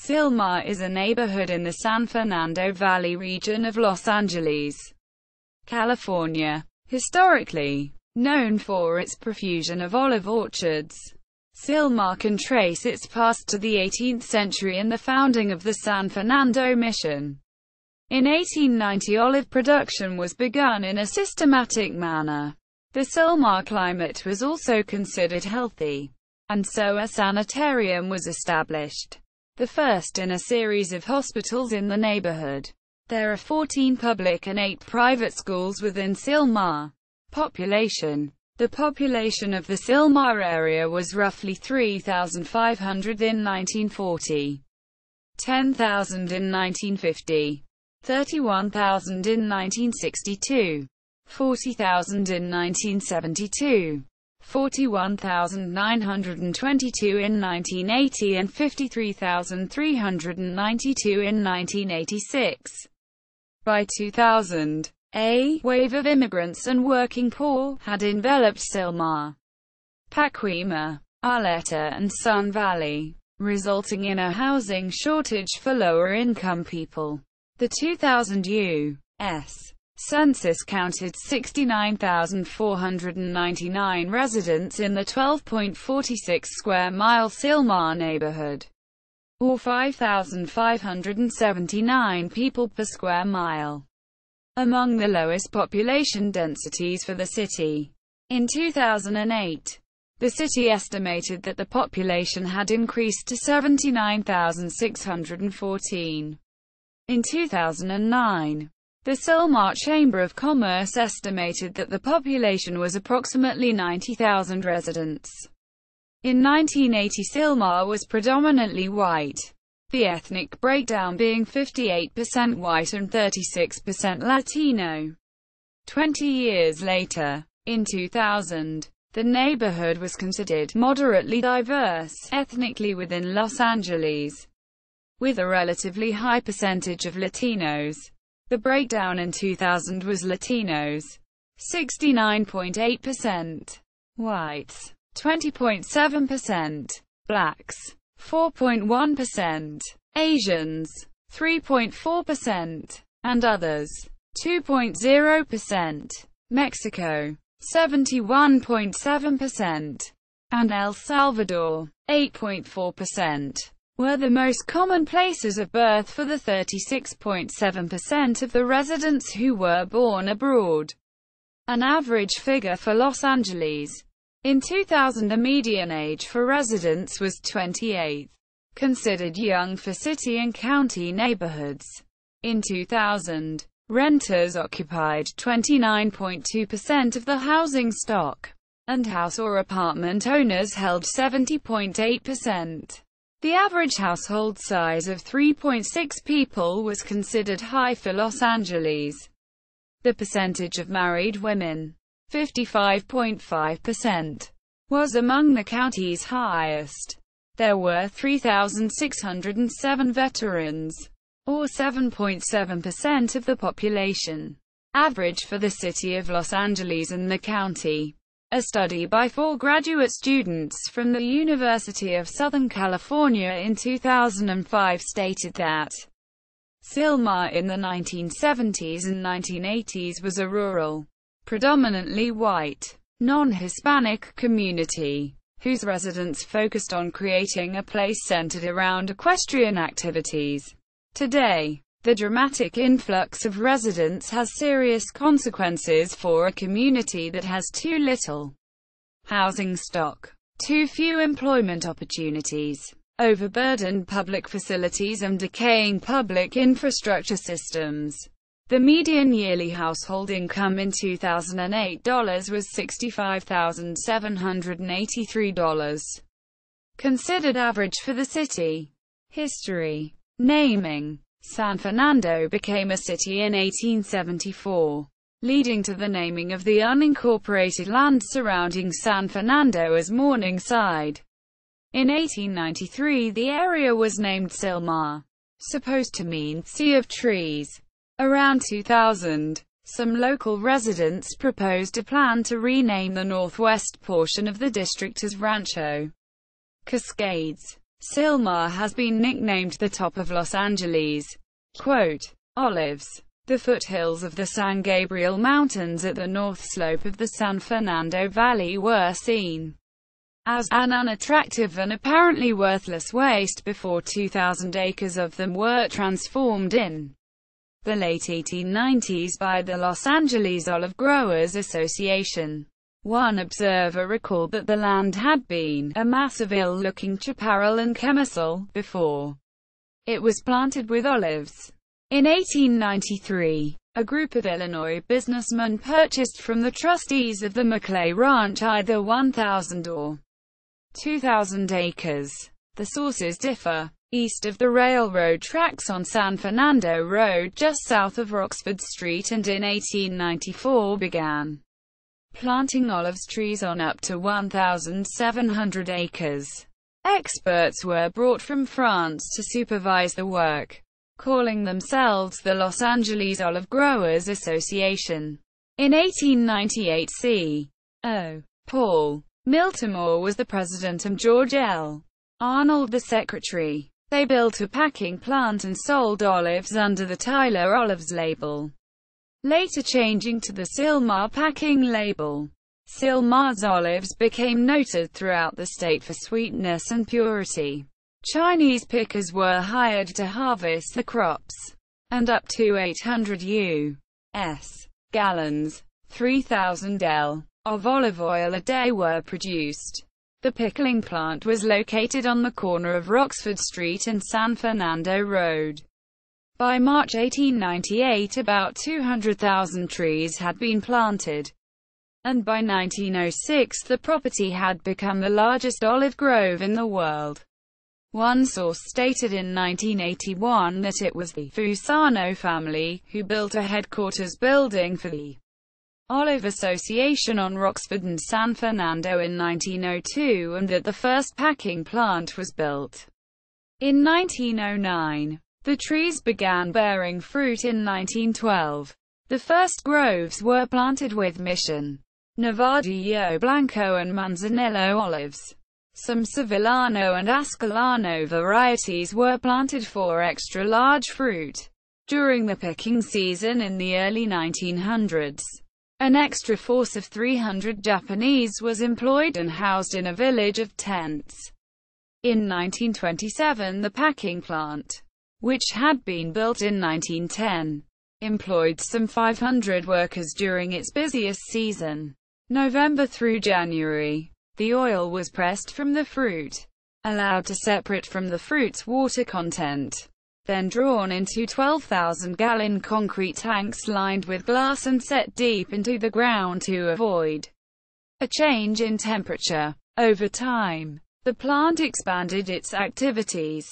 Sylmar is a neighborhood in the San Fernando Valley region of Los Angeles, California. Historically known for its profusion of olive orchards, Sylmar can trace its past to the 18th century and the founding of the San Fernando Mission. In 1890, olive production was begun in a systematic manner. The Sylmar climate was also considered healthy, and so a sanitarium was established, the first in a series of hospitals in the neighborhood. There are 14 public and 8 private schools within Sylmar. Population. The population of the Sylmar area was roughly 3,500 in 1940, 10,000 in 1950, 31,000 in 1962, 40,000 in 1972, 41,922 in 1980 and 53,392 in 1986. By 2000, a wave of immigrants and working poor had enveloped Sylmar, Pacoima, Arleta and Sun Valley, resulting in a housing shortage for lower-income people. The 2000 U.S. Census counted 69,499 residents in the 12.46 square mile Sylmar neighborhood, or 5,579 people per square mile, among the lowest population densities for the city. In 2008, the city estimated that the population had increased to 79,614. In 2009, the Sylmar Chamber of Commerce estimated that the population was approximately 90,000 residents. In 1980, Sylmar was predominantly white, the ethnic breakdown being 58% white and 36% Latino. 20 years later, in 2000, the neighborhood was considered moderately diverse ethnically within Los Angeles, with a relatively high percentage of Latinos. The breakdown in 2000 was Latinos, 69.8%, whites, 20.7%, blacks, 4.1%, Asians, 3.4%, and others, 2.0%. Mexico, 71.7%, and El Salvador, 8.4%. were the most common places of birth for the 36.7% of the residents who were born abroad, an average figure for Los Angeles. In 2000, the median age for residents was 28, considered young for city and county neighborhoods. In 2000, renters occupied 29.2% of the housing stock, and house or apartment owners held 70.8%. The average household size of 3.6 people was considered high for Los Angeles. The percentage of married women, 55.5%, was among the county's highest. There were 3,607 veterans, or 7.7% of the population, average for the city of Los Angeles and the county. A study by 4 graduate students from the University of Southern California in 2005 stated that Sylmar in the 1970s and 1980s was a rural, predominantly white, non-Hispanic community, whose residents focused on creating a place centered around equestrian activities. Today, the dramatic influx of residents has serious consequences for a community that has too little housing stock, too few employment opportunities, overburdened public facilities and decaying public infrastructure systems. The median yearly household income in 2008 was $65,783, considered average for the city. History. Naming. San Fernando became a city in 1874, leading to the naming of the unincorporated land surrounding San Fernando as Morningside. In 1893, the area was named Sylmar, supposed to mean sea of trees. Around 2000, some local residents proposed a plan to rename the northwest portion of the district as Rancho Cascades. Sylmar has been nicknamed the top of Los Angeles. Quote, olives. The foothills of the San Gabriel Mountains at the north slope of the San Fernando Valley were seen as an unattractive and apparently worthless waste before 2,000 acres of them were transformed in the late 1890s by the Los Angeles Olive Growers Association. One observer recalled that the land had been a mass of ill-looking chaparral and chemicals before it was planted with olives. In 1893, a group of Illinois businessmen purchased from the trustees of the McClay Ranch either 1,000 or 2,000 acres. The sources differ. East of the railroad tracks on San Fernando Road just south of Roxford Street, and in 1894 began planting olive trees on up to 1,700 acres. Experts were brought from France to supervise the work, calling themselves the Los Angeles Olive Growers Association. In 1898, C.O. Paul Miltimore was the president and George L. Arnold the secretary. They built a packing plant and sold olives under the Tyler Olives label, later changing to the Sylmar packing label. Sylmar's olives became noted throughout the state for sweetness and purity. Chinese pickers were hired to harvest the crops, and up to 800 U.S. gallons, 3,000 L, of olive oil a day were produced. The pickling plant was located on the corner of Roxford Street and San Fernando Road. By March 1898, about 200,000 trees had been planted, and by 1906 the property had become the largest olive grove in the world. One source stated in 1981 that it was the Fusano family who built a headquarters building for the Olive Association on Roxford and San Fernando in 1902, and that the first packing plant was built in 1909. The trees began bearing fruit in 1912. The first groves were planted with Mission, Novardio Blanco and Manzanillo olives. Some Sevillano and Ascolano varieties were planted for extra-large fruit. During the picking season in the early 1900s, an extra force of 300 Japanese was employed and housed in a village of tents. In 1927, the packing plant, which had been built in 1910, employed some 500 workers during its busiest season, November through January. The oil was pressed from the fruit, allowed to separate from the fruit's water content, then drawn into 12,000-gallon concrete tanks lined with glass and set deep into the ground to avoid a change in temperature. Over time, the plant expanded its activities,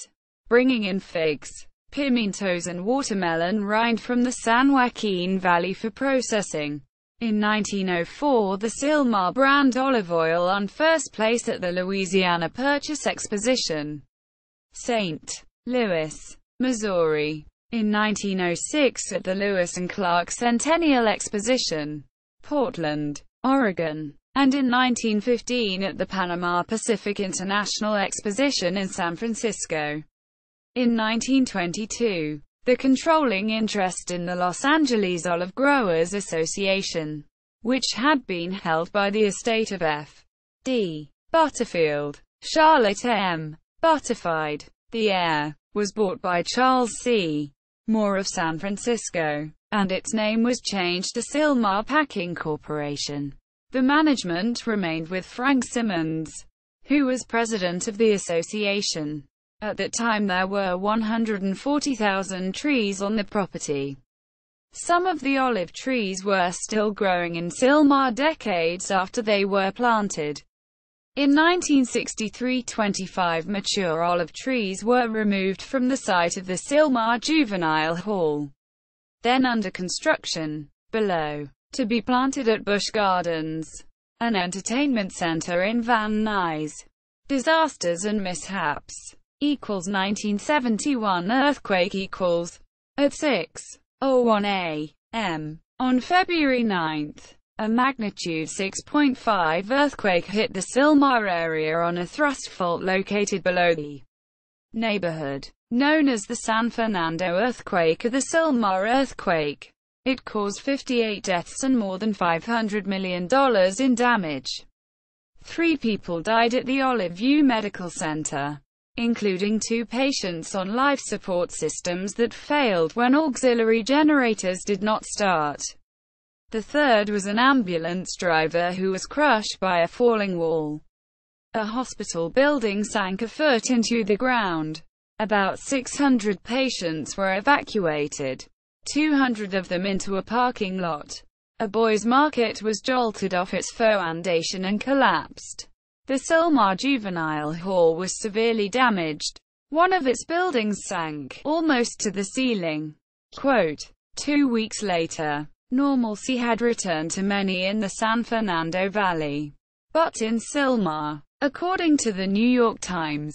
bringing in figs, pimientos and watermelon rind from the San Joaquin Valley for processing. In 1904, the Sylmar brand olive oil on first place at the Louisiana Purchase Exposition, St. Louis, Missouri. In 1906 at the Lewis and Clark Centennial Exposition, Portland, Oregon. And in 1915 at the Panama Pacific International Exposition in San Francisco. In 1922, the controlling interest in the Los Angeles Olive Growers Association, which had been held by the estate of F.D. Butterfield, Charlotte M. Butterfied, the heir, was bought by Charles C. Moore of San Francisco, and its name was changed to Sylmar Packing Corporation. The management remained with Frank Simmons, who was president of the association. At that time there were 140,000 trees on the property. Some of the olive trees were still growing in Sylmar decades after they were planted. In 1963, 25 mature olive trees were removed from the site of the Sylmar Juvenile Hall, then under construction, below, to be planted at Busch Gardens, an entertainment center in Van Nuys. Disasters and mishaps = 1971 earthquake = at 6:01 a.m. on February 9, a magnitude 6.5 earthquake hit the Sylmar area on a thrust fault located below the neighborhood, known as the San Fernando earthquake or the Sylmar earthquake. It caused 58 deaths and more than $500 million in damage. 3 people died at the Olive View Medical Center, including 2 patients on life support systems that failed when auxiliary generators did not start. The third was an ambulance driver who was crushed by a falling wall. A hospital building sank a foot into the ground. About 600 patients were evacuated, 200 of them into a parking lot. A boys' market was jolted off its foundation and collapsed. The Sylmar Juvenile Hall was severely damaged. One of its buildings sank almost to the ceiling. Quote, 2 weeks later, normalcy had returned to many in the San Fernando Valley. But in Sylmar, according to the New York Times,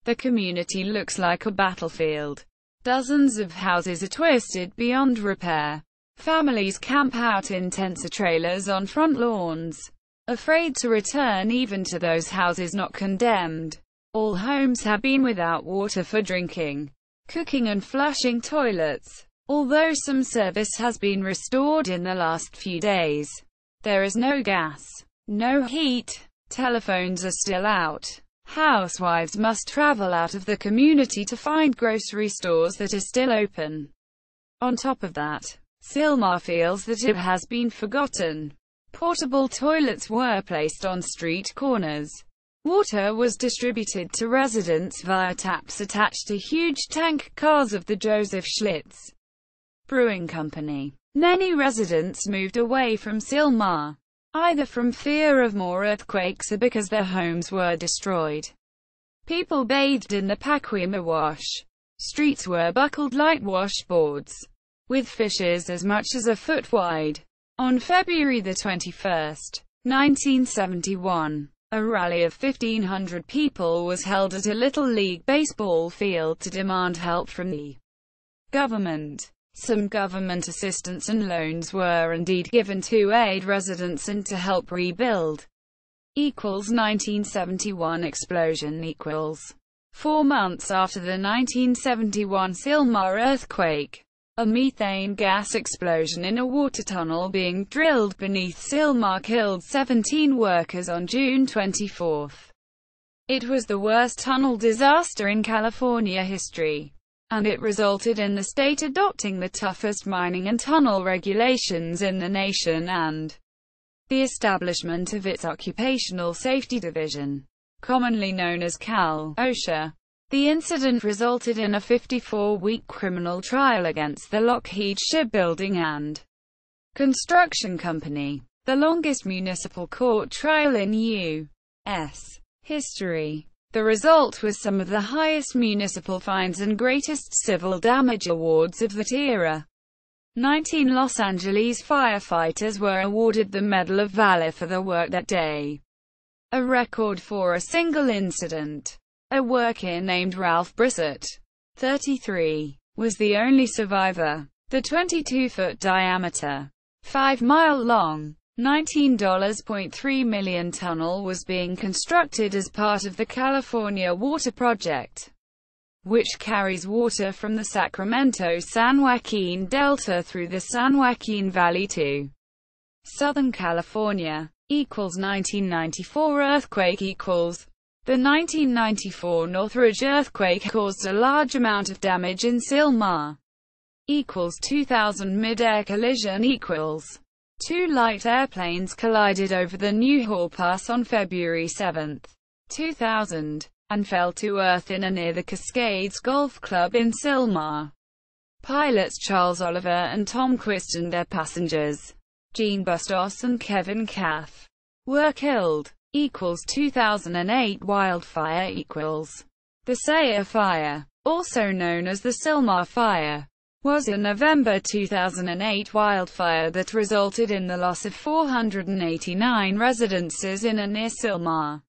the community looks like a battlefield. Dozens of houses are twisted beyond repair. Families camp out in tents or trailers on front lawns, afraid to return even to those houses not condemned. All homes have been without water for drinking, cooking and flushing toilets. Although some service has been restored in the last few days, there is no gas, no heat, telephones are still out. Housewives must travel out of the community to find grocery stores that are still open. On top of that, Sylmar feels that it has been forgotten. Portable toilets were placed on street corners. Water was distributed to residents via taps attached to huge tank cars of the Joseph Schlitz Brewing Company. Many residents moved away from Sylmar, either from fear of more earthquakes or because their homes were destroyed. People bathed in the Pacoima wash. Streets were buckled like washboards, with fissures as much as a foot wide. On February 21, 1971, a rally of 1,500 people was held at a Little League baseball field to demand help from the government. Some government assistance and loans were indeed given to aid residents and to help rebuild. 1971 explosion 4 months after the 1971 Sylmar earthquake, a methane gas explosion in a water tunnel being drilled beneath Sylmar killed 17 workers on June 24. It was the worst tunnel disaster in California history, and it resulted in the state adopting the toughest mining and tunnel regulations in the nation and the establishment of its Occupational Safety Division, commonly known as OSHA. The incident resulted in a 54-week criminal trial against the Lockheed Shipbuilding and Construction Company, the longest municipal court trial in U.S. history. The result was some of the highest municipal fines and greatest civil damage awards of that era. 19 Los Angeles firefighters were awarded the Medal of Valor for their work that day, a record for a single incident. A worker named Ralph Brissett, 33, was the only survivor. The 22-foot diameter, 5-mile-long, $19.3 million tunnel was being constructed as part of the California Water Project, which carries water from the Sacramento-San Joaquin Delta through the San Joaquin Valley to Southern California. 1994 earthquake The 1994 Northridge earthquake caused a large amount of damage in Sylmar. 2000 mid-air collision 2 light airplanes collided over the Newhall Pass on February 7, 2000, and fell to earth in and near the Cascades Golf Club in Sylmar. Pilots Charles Oliver and Tom Quist and their passengers, Gene Bustos and Kevin Cath, were killed. 2008 wildfire The Sayre Fire, also known as the Sylmar Fire, was a November 2008 wildfire that resulted in the loss of 489 residences in and near Sylmar,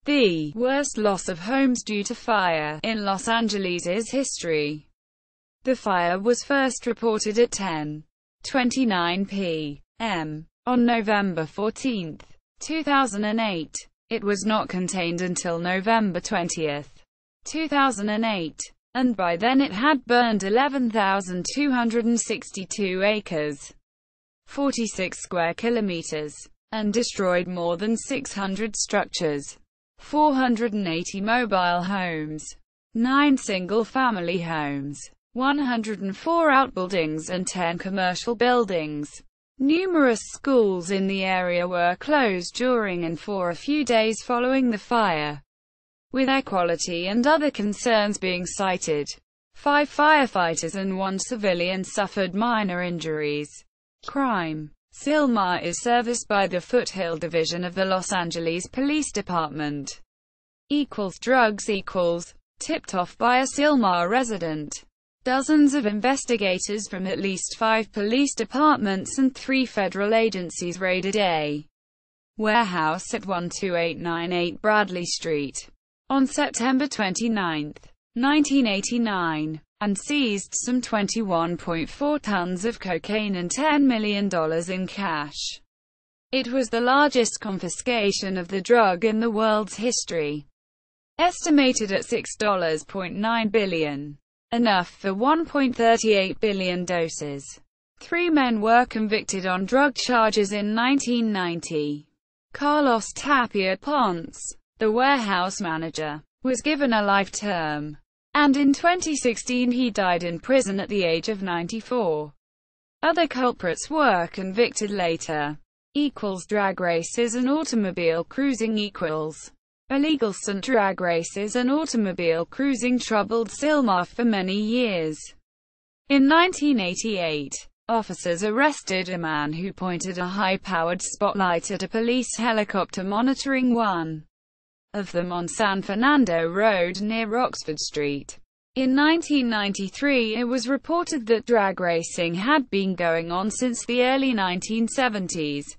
the worst loss of homes due to fire in Los Angeles' history. The fire was first reported at 10:29 p.m. on November 14, 2008. It was not contained until November 20, 2008, and by then it had burned 11,262 acres, 46 square kilometers, and destroyed more than 600 structures, 480 mobile homes, 9 single-family homes, 104 outbuildings and 10 commercial buildings. Numerous schools in the area were closed during and for a few days following the fire, with air quality and other concerns being cited. 5 firefighters and 1 civilian suffered minor injuries. Crime. Sylmar is serviced by the Foothill Division of the Los Angeles Police Department. Drugs tipped off by a Sylmar resident. Dozens of investigators from at least 5 police departments and 3 federal agencies raided a warehouse at 12898 Bradley Street on September 29, 1989, and seized some 21.4 tons of cocaine and $10 million in cash. It was the largest confiscation of the drug in the world's history, estimated at $6.9 billion. Enough for 1.38 billion doses. 3 men were convicted on drug charges in 1990. Carlos Tapia Ponce, the warehouse manager, was given a life term, and in 2016 he died in prison at the age of 94. Other culprits were convicted later. Drag races and automobile cruising Illegal stunt drag races and automobile cruising troubled Sylmar for many years. In 1988, officers arrested a man who pointed a high-powered spotlight at a police helicopter monitoring one of them on San Fernando Road near Oxford Street. In 1993, it was reported that drag racing had been going on since the early 1970s,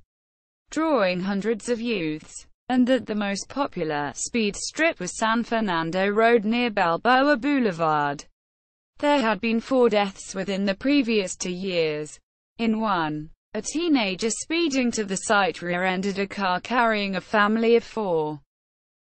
drawing hundreds of youths, and that the most popular speed strip was San Fernando Road near Balboa Boulevard. There had been 4 deaths within the previous 2 years. In one, a teenager speeding to the site rear-ended a car carrying a family of 4,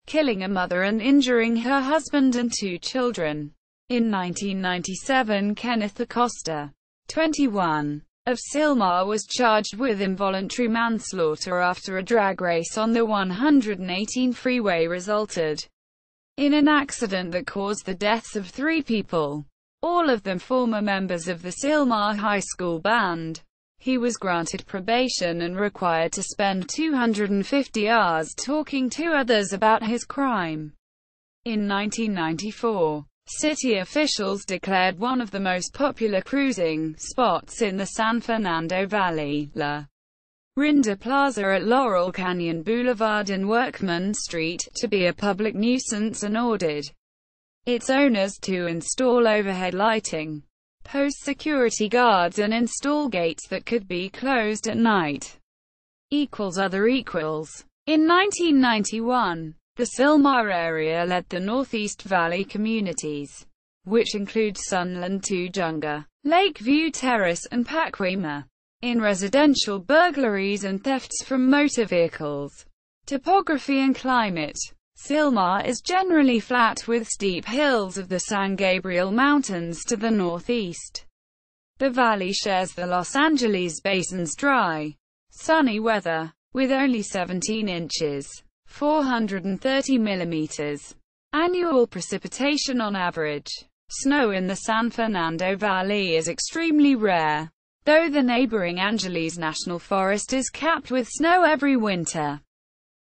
killing a mother and injuring her husband and 2 children. In 1997, Kenneth Acosta, 21, of Sylmar was charged with involuntary manslaughter after a drag race on the 118 freeway resulted in an accident that caused the deaths of 3 people, all of them former members of the Sylmar High School band. He was granted probation and required to spend 250 hours talking to others about his crime. In 1994, city officials declared one of the most popular cruising spots in the San Fernando Valley, La Rinda Plaza at Laurel Canyon Boulevard and Workman Street, to be a public nuisance and ordered its owners to install overhead lighting, post security guards and install gates that could be closed at night. In 1991, the Sylmar area led the Northeast Valley communities, which include Sunland Tujunga, Lakeview Terrace and Pacoima, in residential burglaries and thefts from motor vehicles. Topography and climate. Sylmar is generally flat with steep hills of the San Gabriel Mountains to the northeast. The valley shares the Los Angeles Basin's dry, sunny weather, with only 17 inches. 430 millimeters annual precipitation on average. Snow in the San Fernando Valley is extremely rare, though the neighboring Angeles National Forest is capped with snow every winter.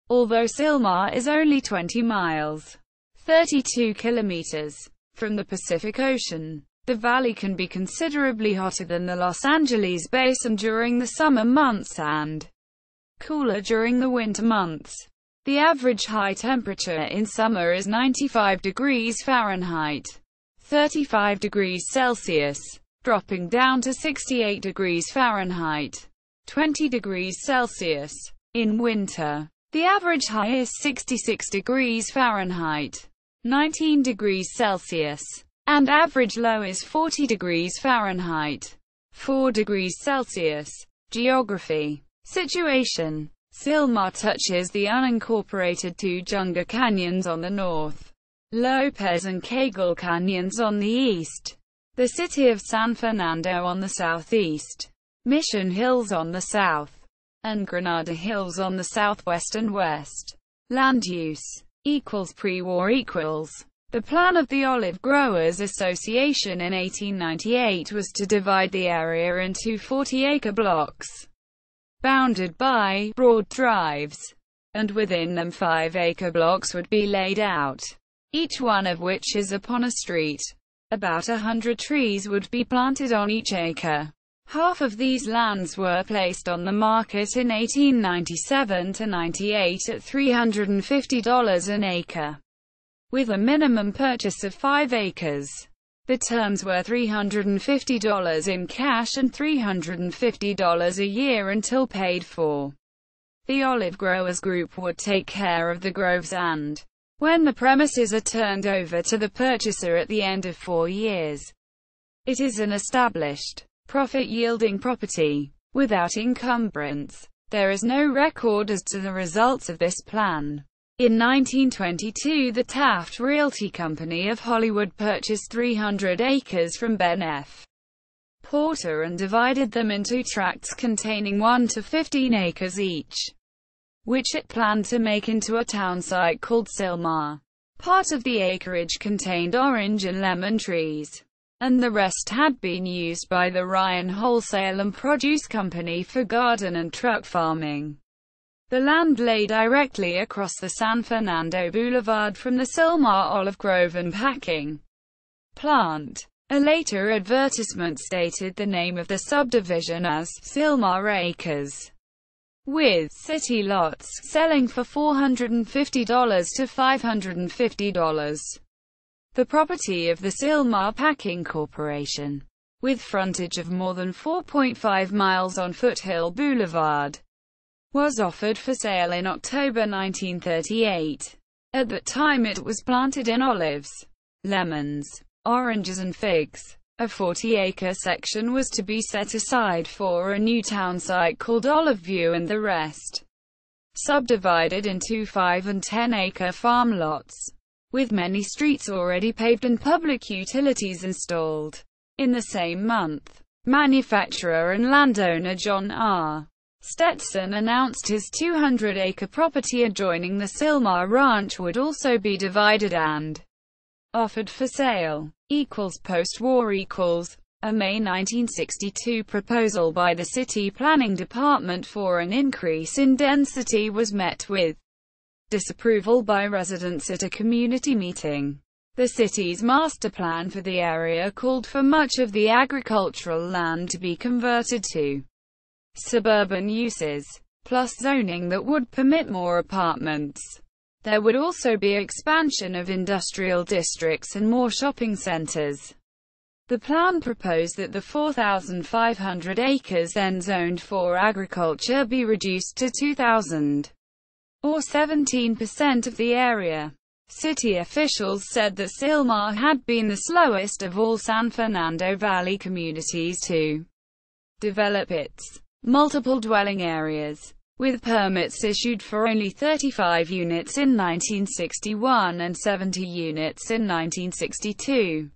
Although Sylmar is only 20 miles, 32 kilometers, from the Pacific Ocean, the valley can be considerably hotter than the Los Angeles Basin during the summer months and cooler during the winter months. The average high temperature in summer is 95 degrees Fahrenheit, 35 degrees Celsius, dropping down to 68 degrees Fahrenheit, 20 degrees Celsius. In winter, the average high is 66 degrees Fahrenheit, 19 degrees Celsius, and average low is 40 degrees Fahrenheit, 4 degrees Celsius. Geography. Situation. Sylmar touches the unincorporated Tujunga Canyons on the north, Lopez and Cagle Canyons on the east, the city of San Fernando on the southeast, Mission Hills on the south, and Granada Hills on the southwest and west. Land use equals pre-war equals. The plan of the Olive Growers Association in 1898 was to divide the area into 40-acre blocks, bounded by broad drives, and within them 5-acre blocks would be laid out, each one of which is upon a street. About 100 trees would be planted on each acre. Half of these lands were placed on the market in 1897–98 at $350 an acre, with a minimum purchase of 5 acres. The terms were $350 in cash and $350 a year until paid for. The Olive Growers Group would take care of the groves and, when the premises are turned over to the purchaser at the end of 4 years, it is an established, profit-yielding property, without encumbrance. There is no record as to the results of this plan. In 1922, the Taft Realty Company of Hollywood purchased 300 acres from Ben F. Porter and divided them into tracts containing 1 to 15 acres each, which it planned to make into a town site called Sylmar. Part of the acreage contained orange and lemon trees, and the rest had been used by the Ryan Wholesale and Produce Company for garden and truck farming. The land lay directly across the San Fernando Boulevard from the Sylmar olive grove and packing plant. A later advertisement stated the name of the subdivision as Sylmar Acres, with city lots selling for $450 to $550. The property of the Sylmar Packing Corporation, with frontage of more than 4.5 miles on Foothill Boulevard, was offered for sale in October 1938. At that time it was planted in olives, lemons, oranges and figs. A 40-acre section was to be set aside for a new town site called Olive View and the rest subdivided into 5 and 10-acre farm lots, with many streets already paved and public utilities installed. In the same month, manufacturer and landowner John R. Stetson announced his 200-acre property adjoining the Sylmar Ranch would also be divided and offered for sale. Post-war equals. A May 1962 proposal by the City Planning Department for an increase in density was met with disapproval by residents at a community meeting. The city's master plan for the area called for much of the agricultural land to be converted to suburban uses, plus zoning that would permit more apartments. There would also be expansion of industrial districts and more shopping centers. The plan proposed that the 4,500 acres then zoned for agriculture be reduced to 2,000, or 17% of the area. City officials said that Sylmar had been the slowest of all San Fernando Valley communities to develop its multiple dwelling areas, with permits issued for only 35 units in 1961 and 70 units in 1962.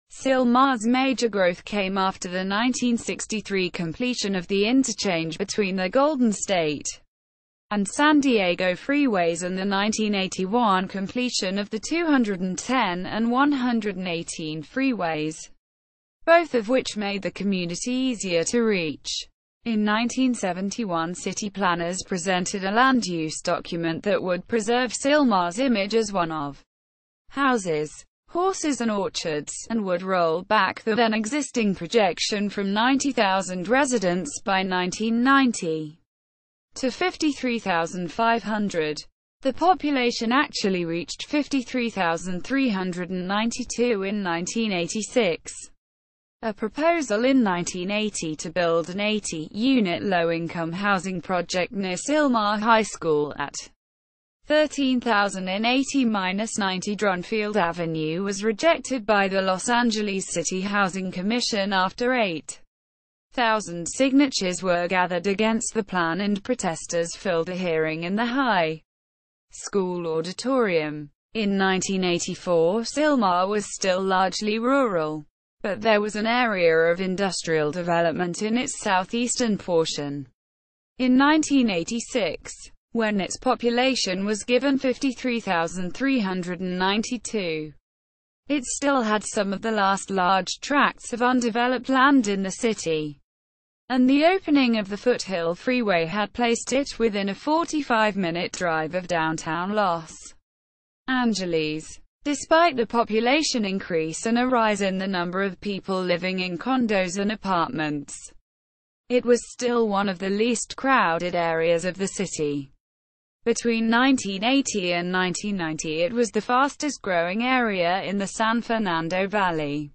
Sylmar's major growth came after the 1963 completion of the interchange between the Golden State and San Diego freeways and the 1981 completion of the 210 and 118 freeways, both of which made the community easier to reach. In 1971, city planners presented a land use document that would preserve Sylmar's image as one of houses, horses and orchards, and would roll back the then existing projection from 90,000 residents by 1990 to 53,500. The population actually reached 53,392 in 1986. A proposal in 1980 to build an 80-unit low-income housing project near Sylmar High School at 13,080–90 Drunfield Avenue was rejected by the Los Angeles City Housing Commission after 8,000 signatures were gathered against the plan and protesters filled a hearing in the high school auditorium. In 1984, Sylmar was still largely rural, but there was an area of industrial development in its southeastern portion. In 1986, when its population was given 53,392, it still had some of the last large tracts of undeveloped land in the city, and the opening of the Foothill Freeway had placed it within a 45-minute drive of downtown Los Angeles. Despite the population increase and a rise in the number of people living in condos and apartments, it was still one of the least crowded areas of the city. Between 1980 and 1990, it was the fastest growing area in the San Fernando Valley.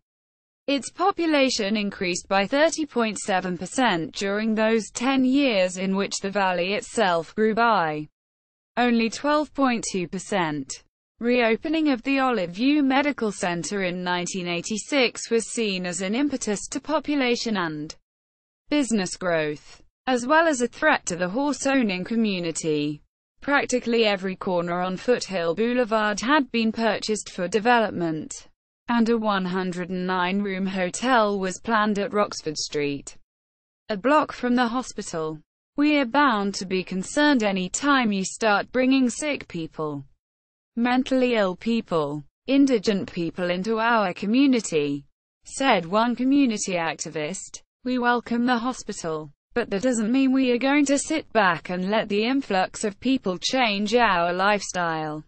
Its population increased by 30.7% during those 10 years, in which the valley itself grew by only 12.2%. Reopening of the Olive View Medical Center in 1986 was seen as an impetus to population and business growth, as well as a threat to the horse-owning community. Practically every corner on Foothill Boulevard had been purchased for development, and a 109-room hotel was planned at Roxford Street, a block from the hospital. "We are bound to be concerned any time you start bringing sick people, mentally ill people, indigent people into our community," said one community activist. "We welcome the hospital, but that doesn't mean we are going to sit back and let the influx of people change our lifestyle."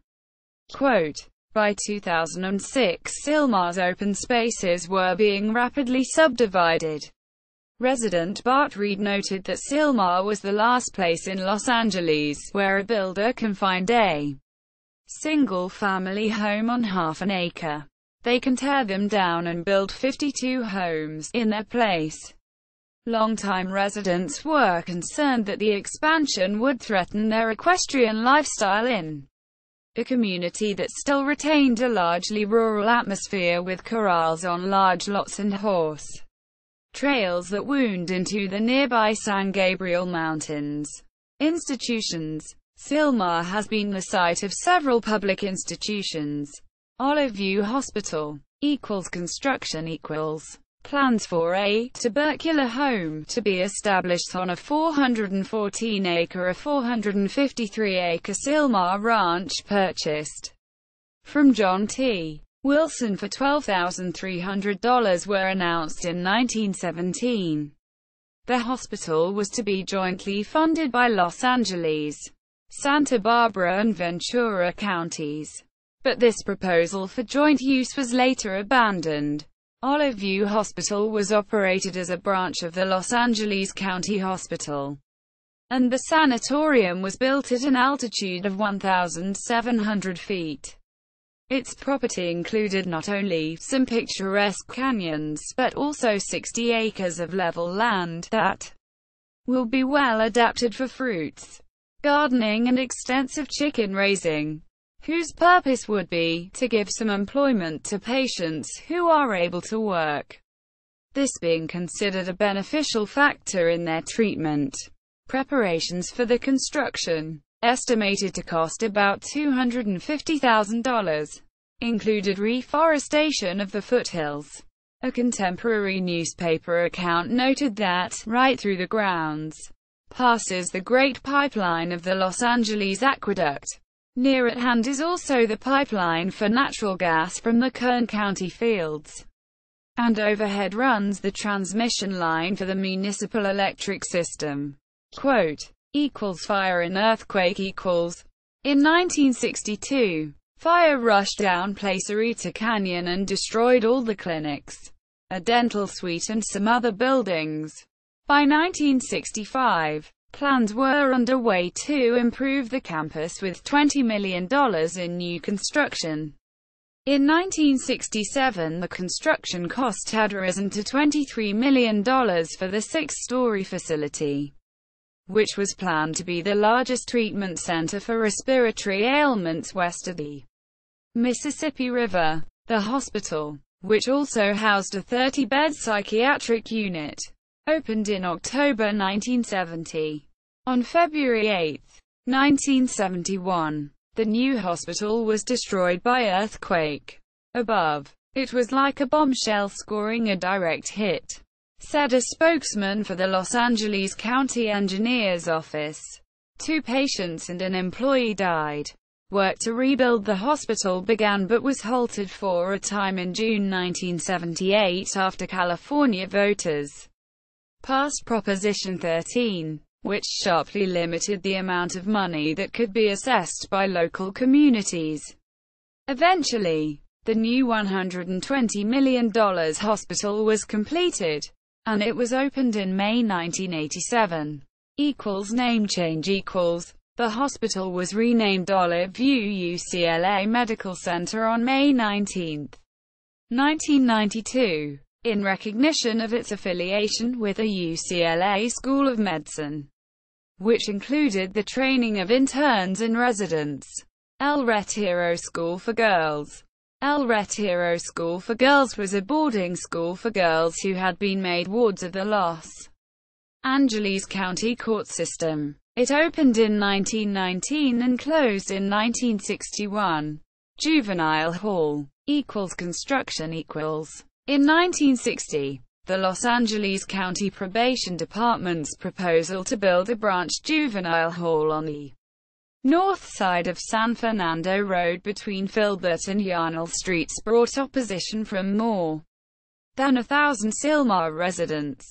Quote, by 2006, Sylmar's open spaces were being rapidly subdivided. Resident Bart Reed noted that Sylmar was the last place in Los Angeles where a builder can find a single-family home on half an acre. They can tear them down and build 52 homes in their place. Longtime residents were concerned that the expansion would threaten their equestrian lifestyle in a community that still retained a largely rural atmosphere, with corrals on large lots and horse trails that wound into the nearby San Gabriel Mountains. Institutions. Sylmar has been the site of several public institutions. Olive View Hospital construction plans for a tubercular home to be established on a 414-acre or 453-acre Sylmar ranch purchased from John T. Wilson for $12,300 were announced in 1917. The hospital was to be jointly funded by Los Angeles, Santa Barbara and Ventura counties, but this proposal for joint use was later abandoned. Olive View Hospital was operated as a branch of the Los Angeles County Hospital, and the sanitarium was built at an altitude of 1,700 feet. Its property included not only some picturesque canyons, but also 60 acres of level land that will be well adapted for fruits, gardening and extensive chicken raising, whose purpose would be to give some employment to patients who are able to work, this being considered a beneficial factor in their treatment. Preparations for the construction, estimated to cost about $250,000, included reforestation of the foothills. A contemporary newspaper account noted that, right through the grounds, passes the Great Pipeline of the Los Angeles Aqueduct. Near at hand is also the pipeline for natural gas from the Kern County fields, and overhead runs the transmission line for the municipal electric system. Quote, fire and earthquake equals. In 1962, fire rushed down Placerita Canyon and destroyed all the clinics, a dental suite and some other buildings. By 1965, plans were underway to improve the campus with $20 million in new construction. In 1967, the construction cost had risen to $23 million for the six-story facility, which was planned to be the largest treatment center for respiratory ailments west of the Mississippi River. The hospital, which also housed a 30-bed psychiatric unit, opened in October 1970. On February 8, 1971, The new hospital was destroyed by earthquake. Above. It was like a bombshell scoring a direct hit, said a spokesman for the Los Angeles County Engineer's Office. 2 patients and an employee died. Work to rebuild the hospital began but was halted for a time in June 1978 after California voters passed Proposition 13, which sharply limited the amount of money that could be assessed by local communities. Eventually, the new $120 million hospital was completed, and it was opened in May 1987. Name change equals. The hospital was renamed Olive View UCLA Medical Center on May 19, 1992, in recognition of its affiliation with the UCLA School of Medicine, which included the training of interns and residents. El Retiro School for Girls. El Retiro School for Girls was a boarding school for girls who had been made wards of the Los Angeles County court system. It opened in 1919 and closed in 1961. Juvenile Hall equals construction equals. In 1960, the Los Angeles County Probation Department's proposal to build a branch juvenile hall on the north side of San Fernando Road between Filbert and Yarnell Streets brought opposition from more than 1,000 Sylmar residents,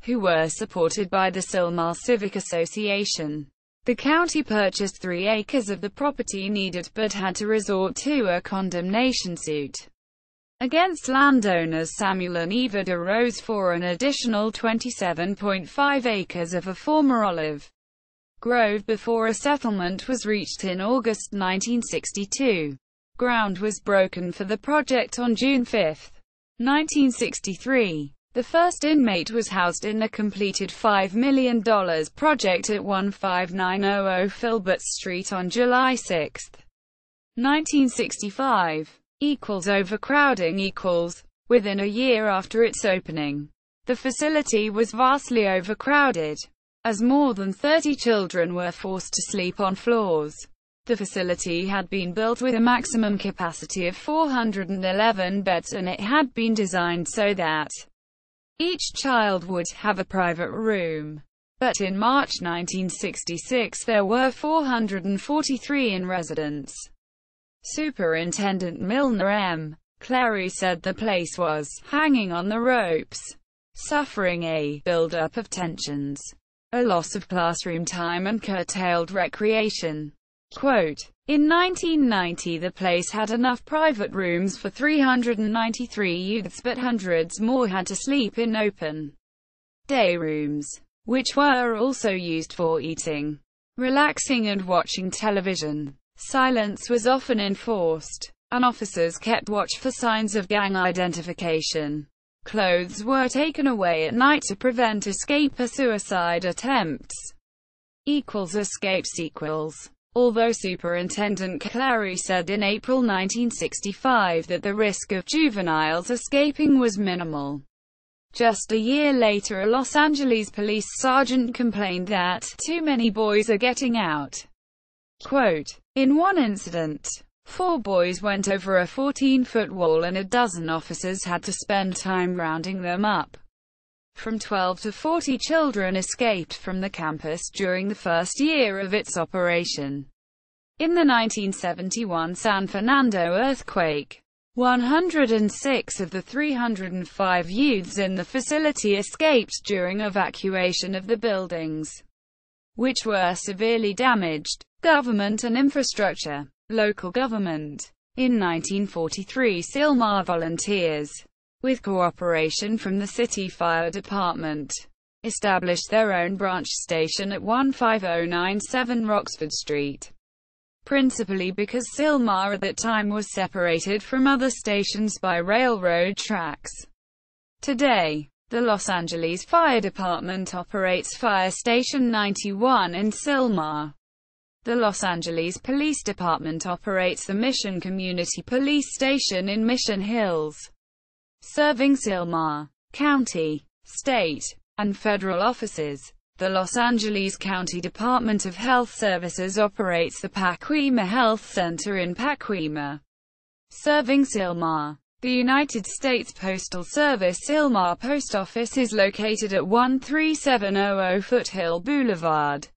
who were supported by the Sylmar Civic Association. The county purchased 3 acres of the property needed but had to resort to a condemnation suit against landowners Samuel and Eva DeRose for an additional 27.5 acres of a former olive grove before a settlement was reached in August 1962. Ground was broken for the project on June 5, 1963. The first inmate was housed in the completed $5 million project at 15900 Filbert Street on July 6, 1965. Overcrowding equals. Within a year after its opening, the facility was vastly overcrowded, as more than 30 children were forced to sleep on floors. The facility had been built with a maximum capacity of 411 beds and it had been designed so that each child would have a private room. But in March 1966 there were 443 in residence. Superintendent Milner M. Clary said the place was hanging on the ropes, suffering a build-up of tensions, a loss of classroom time and curtailed recreation. Quote, in 1990 the place had enough private rooms for 393 youths but hundreds more had to sleep in open day rooms, which were also used for eating, relaxing and watching television. Silence was often enforced, and officers kept watch for signs of gang identification. Clothes were taken away at night to prevent escape or suicide attempts. Escapes equals. Although Superintendent Clary said in April 1965 that the risk of juveniles escaping was minimal, just a year later a Los Angeles police sergeant complained that too many boys are getting out. Quote, in one incident, 4 boys went over a 14-foot wall and a dozen officers had to spend time rounding them up. From 12 to 40 children escaped from the campus during the first year of its operation. In the 1971 San Fernando earthquake, 106 of the 305 youths in the facility escaped during evacuation of the buildings, which were severely damaged. Government and infrastructure. Local government. In 1943 Sylmar volunteers, with cooperation from the city fire department, established their own branch station at 15097 Roxford Street, principally because Sylmar at that time was separated from other stations by railroad tracks. Today, the Los Angeles Fire Department operates Fire Station 91 in Sylmar. The Los Angeles Police Department operates the Mission Community Police Station in Mission Hills, serving Sylmar County, state, and federal offices. The Los Angeles County Department of Health Services operates the Pacoima Health Center in Pacoima, serving Sylmar. The United States Postal Service Sylmar Post Office is located at 13700 Foothill Boulevard.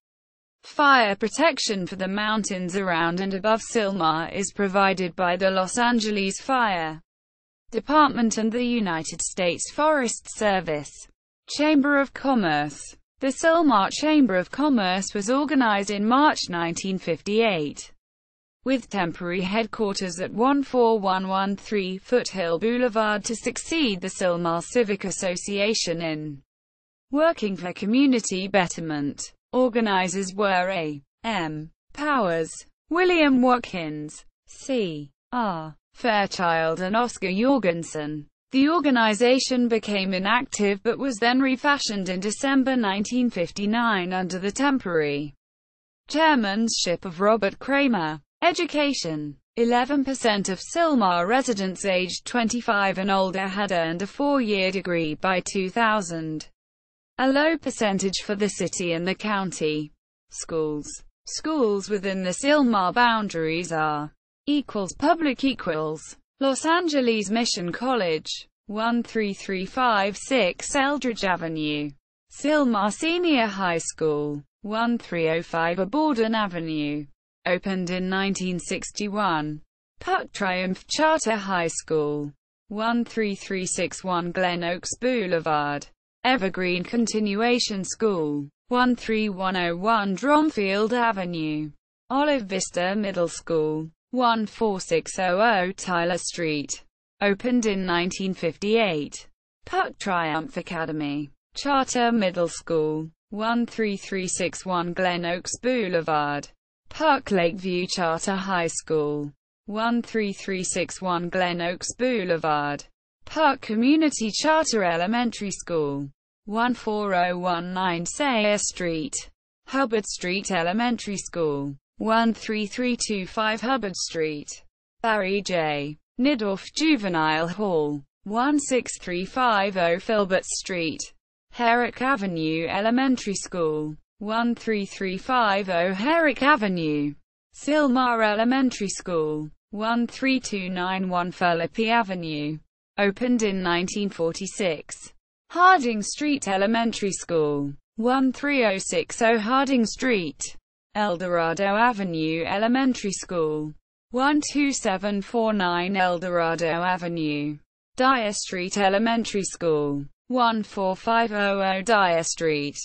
Fire protection for the mountains around and above Sylmar is provided by the Los Angeles Fire Department and the United States Forest Service. Chamber of Commerce. The Sylmar Chamber of Commerce was organized in March 1958, with temporary headquarters at 14113 Foothill Boulevard to succeed the Sylmar Civic Association in working for community betterment. Organizers were A. M. Powers, William Watkins, C. R. Fairchild and Oscar Jorgensen. The organization became inactive but was then refashioned in December 1959 under the temporary chairmanship of Robert Kramer. Education. 11% of Sylmar residents aged 25 and older had earned a 4-year degree by 2000. A low percentage for the city and the county. Schools. Schools within the Sylmar boundaries are public Los Angeles Mission College, 13356 Eldridge Avenue. Sylmar Senior High School, 1305 Borden Avenue. Opened in 1961. Puck Triumph Charter High School, 13361 Glen Oaks Boulevard. Evergreen Continuation School, 13101 Dromfield Avenue. Olive Vista Middle School, 14600 Tyler Street. Opened in 1958. Puck Triumph Academy. Charter Middle School, 13361 Glen Oaks Boulevard. Puck Lakeview Charter High School, 13361 Glen Oaks Boulevard. Puck Community Charter Elementary School, 14019 Sayre Street. Hubbard Street Elementary School, 13325 Hubbard Street. Barry J. Nidorf Juvenile Hall, 16350 Filbert Street. Herrick Avenue Elementary School, 13350 Herrick Avenue. Sylmar Elementary School, 13291 Philippi Avenue. Opened in 1946. Harding Street Elementary School, 13060 Harding Street. Eldorado Avenue Elementary School, 12749 Eldorado Avenue. Dyer Street Elementary School, 14500 Dyer Street.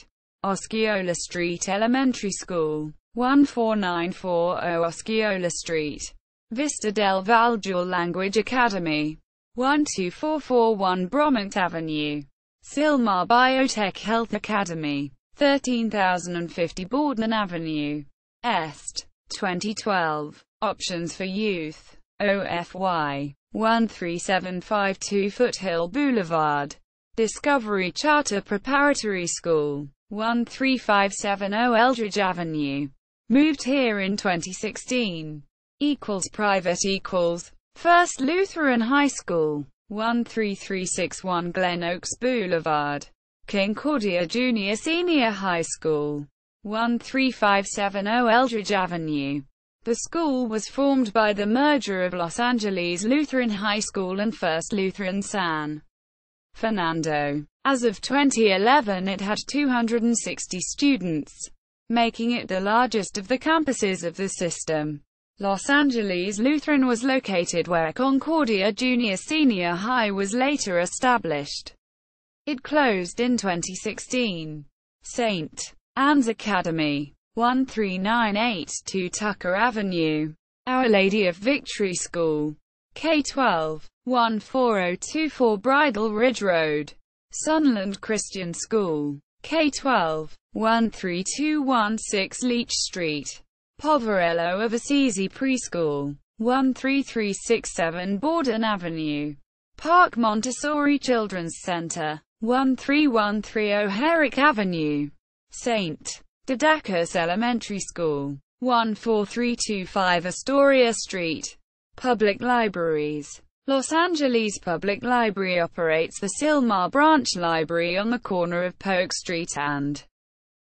Osceola Street Elementary School, 14940 Osceola Street. Vista del Valle Dual Language Academy, 12441 Bromont Avenue. Sylmar Biotech Health Academy, 13050 Borden Avenue. Est. 2012. Options for Youth. OFY. 13752 Foothill Boulevard. Discovery Charter Preparatory School, 13570 Eldridge Avenue. Moved here in 2016. Private First Lutheran High School, 13361 Glen Oaks Boulevard. Concordia Junior Senior High School, 13570 Eldridge Avenue. The school was formed by the merger of Los Angeles Lutheran High School and First Lutheran San Fernando. As of 2011 it had 260 students, making it the largest of the campuses of the system. Los Angeles Lutheran was located where Concordia Junior Senior High was later established. It closed in 2016. St. Anne's Academy, 13982 Tucker Avenue. Our Lady of Victory School, K-12, 14024 Bridle Ridge Road. Sunland Christian School, K-12, 13216 Leach Street. Poverello of Assisi Preschool, 13367 Borden Avenue. Park Montessori Children's Center, 13130 Herrick Avenue. St. Didacus Elementary School, 14325 Astoria Street. Public libraries. Los Angeles Public Library operates the Sylmar Branch Library on the corner of Polk Street and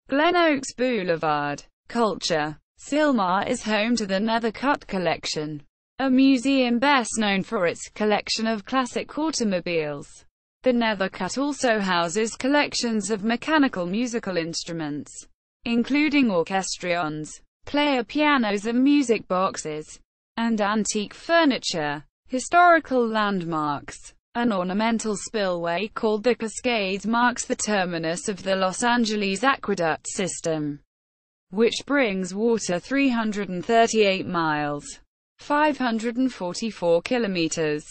Glen Oaks Boulevard. Culture. Sylmar is home to the Nethercutt Collection, a museum best known for its collection of classic automobiles. The Nethercutt also houses collections of mechanical musical instruments, including orchestrions, player pianos and music boxes, and antique furniture. Historical landmarks. An ornamental spillway called the Cascades marks the terminus of the Los Angeles aqueduct system, which brings water 338 miles, 544 kilometers,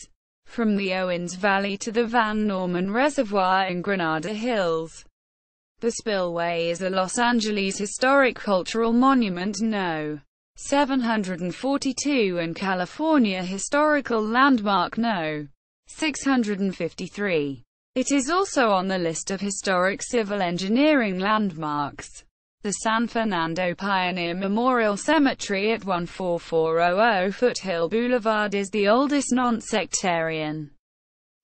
from the Owens Valley to the Van Norman Reservoir in Granada Hills. The spillway is a Los Angeles Historic Cultural Monument No. 742 and California Historical Landmark No. 653. It is also on the list of historic civil engineering landmarks. The San Fernando Pioneer Memorial Cemetery at 14400 Foothill Boulevard is the oldest non-sectarian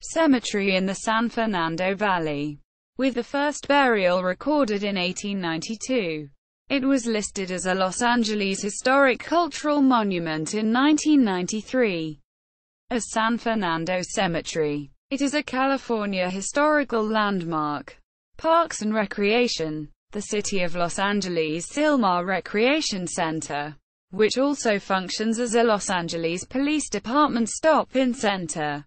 cemetery in the San Fernando Valley, with the first burial recorded in 1892. It was listed as a Los Angeles Historic Cultural Monument in 1993. As San Fernando Cemetery, it is a California Historical Landmark. Parks and Recreation. The City of Los Angeles Sylmar Recreation Center, which also functions as a Los Angeles Police Department stop-in center,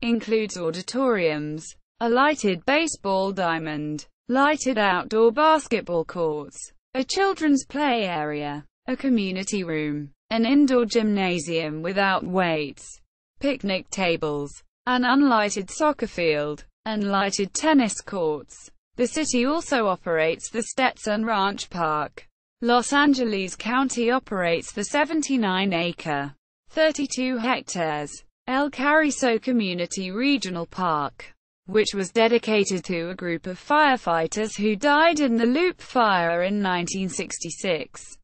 includes auditoriums, a lighted baseball diamond, lighted outdoor basketball courts, a children's play area, a community room, an indoor gymnasium without weights, picnic tables, an unlighted soccer field, and lighted tennis courts. The city also operates the Stetson Ranch Park. Los Angeles County operates the 79-acre, 32 hectares, El Carrizo Community Regional Park, which was dedicated to a group of firefighters who died in the Loop Fire in 1966.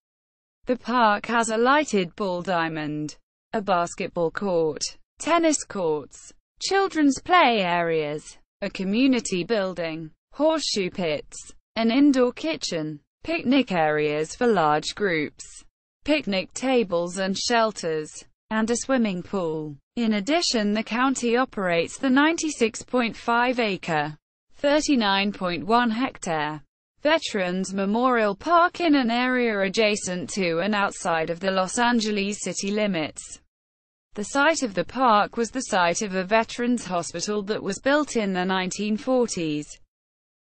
The park has a lighted ball diamond, a basketball court, tennis courts, children's play areas, a community building, horseshoe pits, an indoor kitchen, picnic areas for large groups, picnic tables and shelters, and a swimming pool. In addition, the county operates the 96.5-acre, 39.1-hectare Veterans Memorial Park in an area adjacent to and outside of the Los Angeles city limits. The site of the park was the site of a veterans hospital that was built in the 1940s.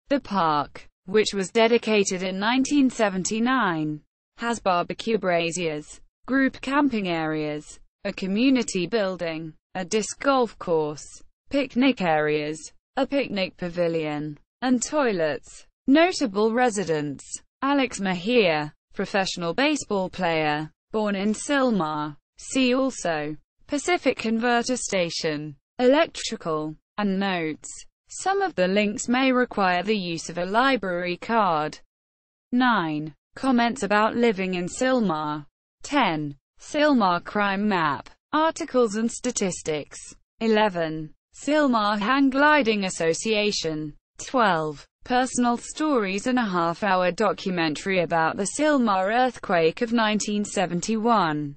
The park, which was dedicated in 1979, has barbecue braziers, group camping areas, a community building, a disc golf course, picnic areas, a picnic pavilion, and toilets. Notable residents: Alex Mejia, professional baseball player, born in Sylmar. See also Pacific Converter Station, electrical, and notes. Some of the links may require the use of a library card. 9. Comments about living in Sylmar. 10. Sylmar crime map, articles and statistics. 11. Sylmar Hang Gliding Association. 12. Personal stories and a half-hour documentary about the Sylmar earthquake of 1971.